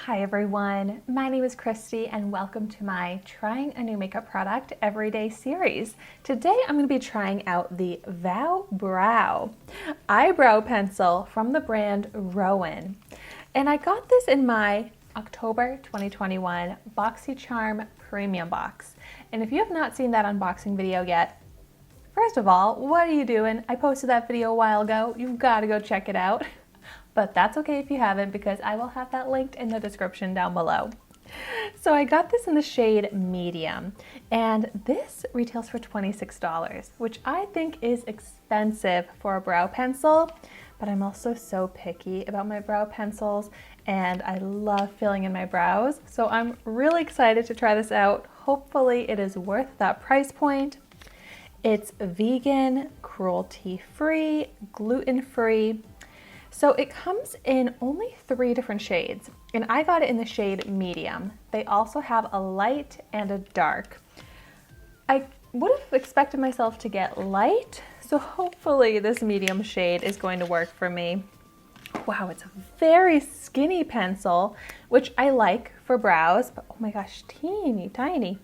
Hi everyone, my name is Christy and welcome to my Trying a New Makeup Product Everyday series. Today I'm going to be trying out the Vowbrow eyebrow pencil from the brand Roen. And I got this in my October 2021 Boxycharm Premium Box. And if you have not seen that unboxing video yet, first of all, what are you doing? I posted that video a while ago. You've got to go check it out. But that's okay if you haven't, because I will have that linked in the description down below. So I got this in the shade medium, and this retails for $26, which I think is expensive for a brow pencil, but I'm also so picky about my brow pencils and I love filling in my brows. So I'm really excited to try this out. Hopefully it is worth that price point. It's vegan, cruelty-free, gluten-free. So it comes in only 3 different shades, and I got it in the shade medium. They also have a light and a dark. I would have expected myself to get light, so hopefully this medium shade is going to work for me. Wow, it's a very skinny pencil, which I like for brows, but oh my gosh, teeny tiny.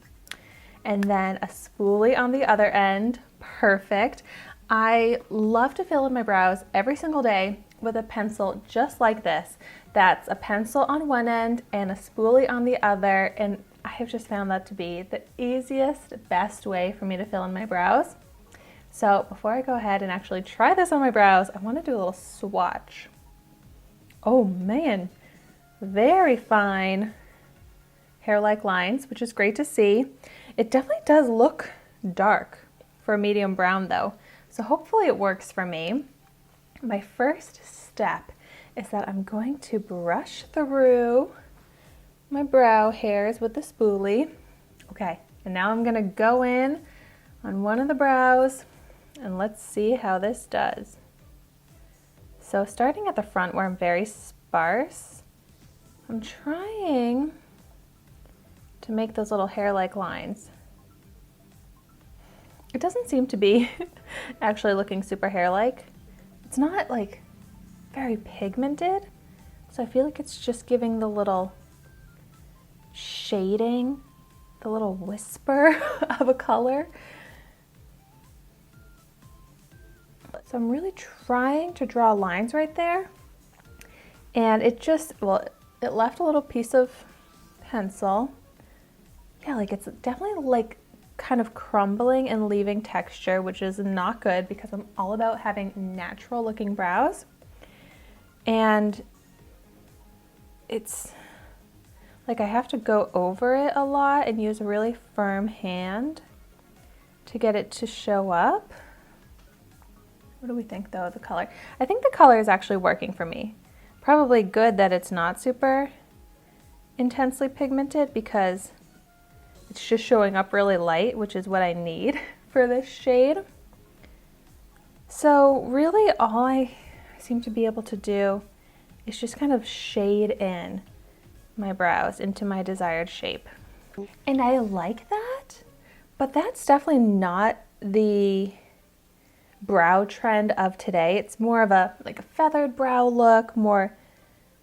And then a spoolie on the other end, perfect. I love to fill in my brows every single day with a pencil just like this. That's a pencil on one end and a spoolie on the other, and I have just found that to be the easiest, best way for me to fill in my brows. So before I go ahead and actually try this on my brows, I want to do a little swatch. Oh man, very fine hair-like lines, which is great to see. It definitely does look dark for a medium brown though, so hopefully it works for me. My first step is that I'm going to brush through my brow hairs with the spoolie. Okay, and now I'm gonna go in on one of the brows and let's see how this does. So starting at the front where I'm very sparse, I'm trying to make those little hair-like lines. It doesn't seem to be actually looking super hair-like. It's not like very pigmented, so I feel like it's just giving the little shading, the little whisper of a color. So I'm really trying to draw lines right there, and it just, well, it left a little piece of pencil. Yeah, like it's definitely like kind of crumbling and leaving texture, which is not good because I'm all about having natural looking brows. And it's like I have to go over it a lot and use a really firm hand to get it to show up. What do we think though of the color? I think the color is actually working for me. Probably good that it's not super intensely pigmented because it's just showing up really light, which is what I need for this shade. So really all I seem to be able to do is just kind of shade in my brows into my desired shape. And I like that, but that's definitely not the brow trend of today. It's more of a like a feathered brow look, more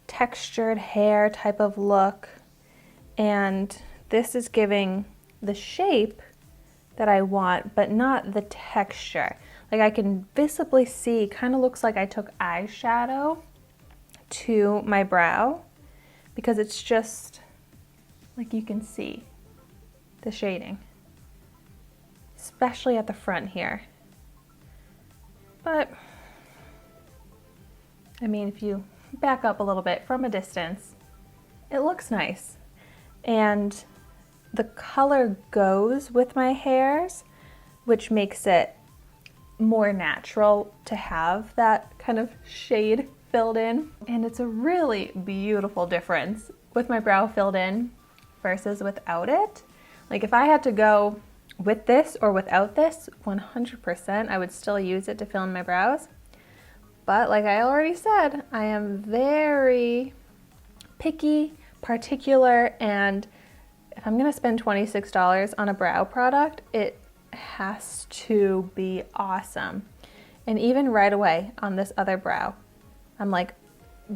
textured hair type of look. And this is giving the shape that I want, but not the texture. Like I can visibly see, kind of looks like I took eyeshadow to my brow because it's just like you can see the shading, especially at the front here. But I mean, if you back up a little bit from a distance, it looks nice. And the color goes with my hairs, which makes it more natural to have that kind of shade filled in. And it's a really beautiful difference with my brow filled in versus without it. Like if I had to go with this or without this, 100% I would still use it to fill in my brows. But like I already said, I am very picky, particular, and if I'm gonna spend $26 on a brow product, it has to be awesome. And even right away on this other brow, I'm like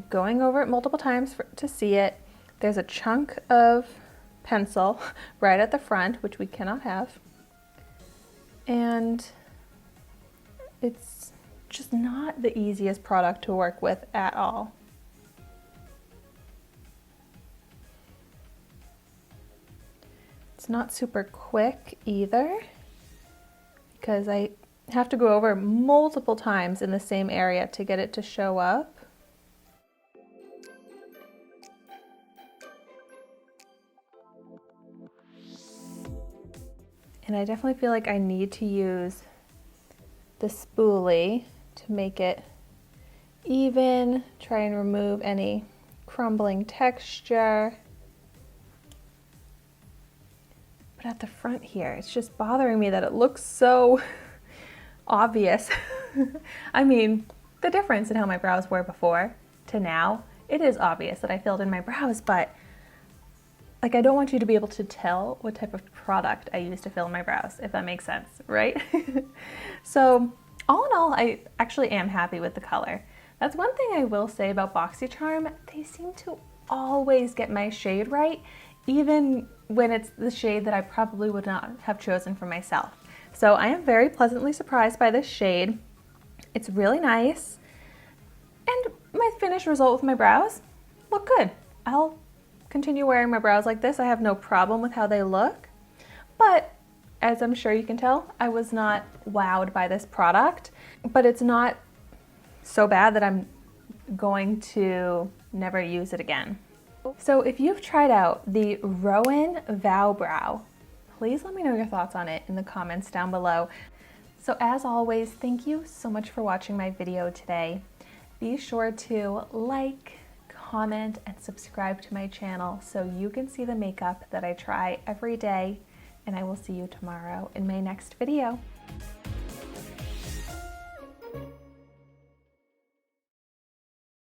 going over it multiple times to see it. there's a chunk of pencil right at the front, which we cannot have. And it's just not the easiest product to work with at all. It's not super quick either, because I have to go over multiple times in the same area to get it to show up. And I definitely feel like I need to use the spoolie to make it even, try and remove any crumbling texture. But at the front here, it's just bothering me that it looks so obvious. I mean, the difference in how my brows were before to now, it is obvious that I filled in my brows, but like, I don't want you to be able to tell what type of product I use to fill in my brows, if that makes sense, right? So all in all, I actually am happy with the color. That's one thing I will say about Boxycharm. They seem to always get my shade right, even when it's the shade that I probably would not have chosen for myself. So I am very pleasantly surprised by this shade. It's really nice. And my finished result with my brows look good. I'll continue wearing my brows like this. I have no problem with how they look. But as I'm sure you can tell, I was not wowed by this product. But it's not so bad that I'm going to never use it again. So if you've tried out the Roen vowbrow, please let me know your thoughts on it in the comments down below. So as always, thank you so much for watching my video today. Be sure to like, comment, and subscribe to my channel so you can see the makeup that I try every day, and I will see you tomorrow in my next video.